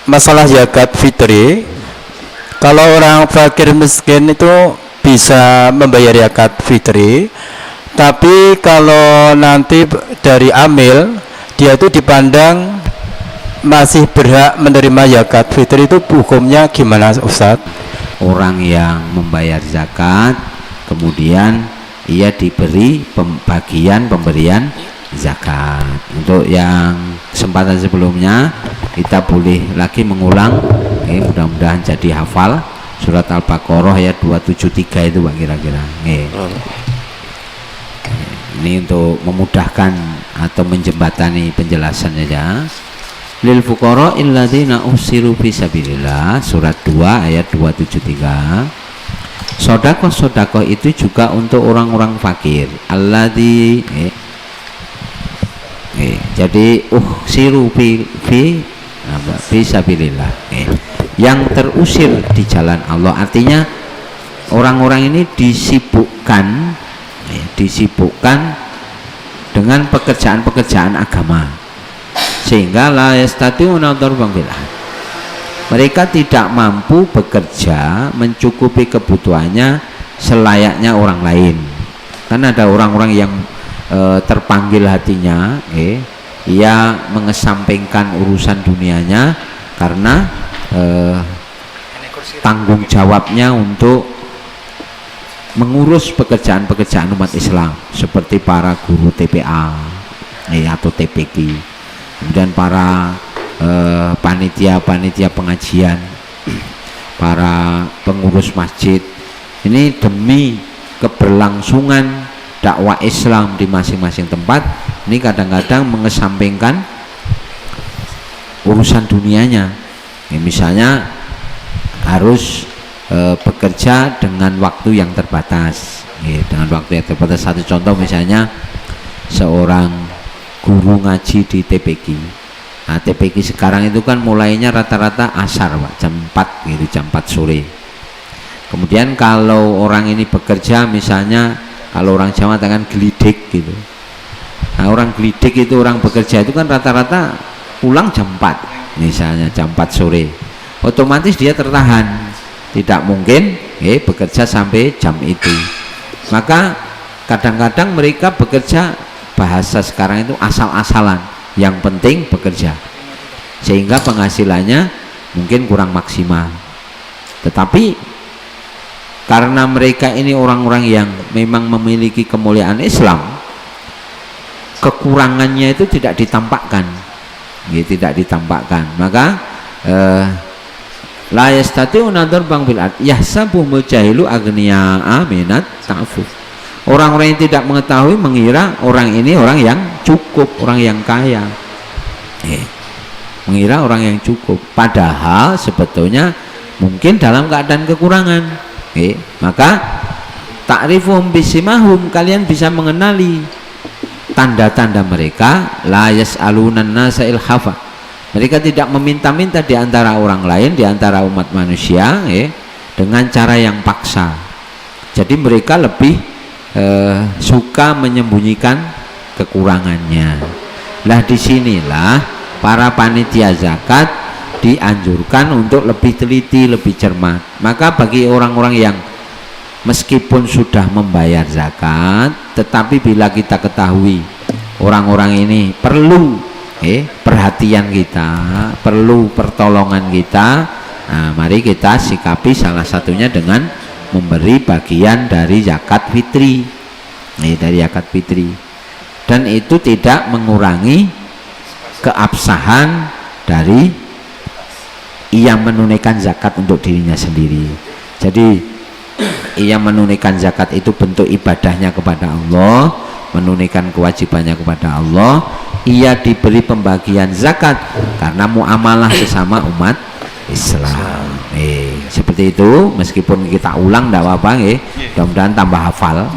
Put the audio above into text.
masalah zakat fitri, kalau orang fakir miskin itu bisa membayar zakat fitri, tapi kalau nanti dari amil dia itu dipandang masih berhak menerima zakat fitri, itu hukumnya gimana Ustadz? Orang yang membayar zakat kemudian ia diberi bagian pemberian zakat. Untuk yang kesempatan sebelumnya kita boleh lagi mengulang, mudah-mudahan jadi hafal surat Al-Baqarah ayat 273 itu Pak kira-kira. Ini untuk memudahkan atau menjembatani penjelasannya ya. Lil fuqara illadzina usiru fi sabilillah, surat 2 ayat 273. Sedekah itu juga untuk orang-orang fakir. Alladzi jadi usiru fi sabilillah, yang terusir di jalan Allah. Artinya orang-orang ini disibukkan dengan pekerjaan-pekerjaan agama, sehingga la yastati'una darban fil ard. Mereka tidak mampu bekerja mencukupi kebutuhannya selayaknya orang lain. Kan ada orang-orang yang terpanggil hatinya, ia mengesampingkan urusan dunianya karena tanggung jawabnya untuk mengurus pekerjaan-pekerjaan umat Islam, seperti para guru TPA atau TPQ, kemudian para panitia pengajian, para pengurus masjid. Ini demi keberlangsungan dakwah Islam di masing-masing tempat, ini kadang-kadang mengesampingkan urusan dunianya. Misalnya harus bekerja dengan waktu yang terbatas, dengan waktu yang terbatas. Satu contoh misalnya seorang guru ngaji di TPQ. Nah, TPQ sekarang itu kan mulainya rata-rata asar Pak, jam 4 gitu, jam 4 sore. Kemudian kalau orang ini bekerja, misalnya kalau orang Jawa tangan gelidik gitu. Nah, orang gelidik itu, orang bekerja itu kan rata-rata pulang jam 4, misalnya jam 4 sore. Otomatis dia tertahan, tidak mungkin bekerja sampai jam itu. Maka kadang-kadang mereka bekerja, bahasa sekarang itu asal-asalan, yang penting bekerja, sehingga penghasilannya mungkin kurang maksimal. Tetapi karena mereka ini orang-orang yang memang memiliki kemuliaan Islam, kekurangannya itu tidak ditampakkan, tidak ditampakkan. Maka la yastati'una darban fil ard yahsabuhumul jahilu aghniya'a minat ta'affuf. Orang-orang yang tidak mengetahui mengira orang ini orang yang cukup, orang yang kaya, mengira orang yang cukup, padahal sebetulnya mungkin dalam keadaan kekurangan. Maka ta'rifuhum bisimahum, kalian bisa mengenali tanda-tanda mereka. La yas'alunan nasa ilhafa, mereka tidak meminta-minta di antara orang lain, di antara umat manusia, dengan cara yang paksa. Jadi mereka lebih suka menyembunyikan kekurangannya. Lah disinilah para panitia zakat dianjurkan untuk lebih teliti, lebih cermat. Maka bagi orang-orang yang meskipun sudah membayar zakat, tetapi bila kita ketahui orang-orang ini perlu perhatian kita, perlu pertolongan kita, nah, mari kita sikapi salah satunya dengan memberi bagian dari zakat fitri, dari zakat fitri, dan itu tidak mengurangi keabsahan dari ia menunaikan zakat untuk dirinya sendiri. Jadi ia menunaikan zakat itu bentuk ibadahnya kepada Allah, menunaikan kewajibannya kepada Allah. Ia diberi pembagian zakat karena muamalah sesama umat Islam. Seperti itu, meskipun kita ulang tidak apa-apa, mudah-mudahan tambah hafal.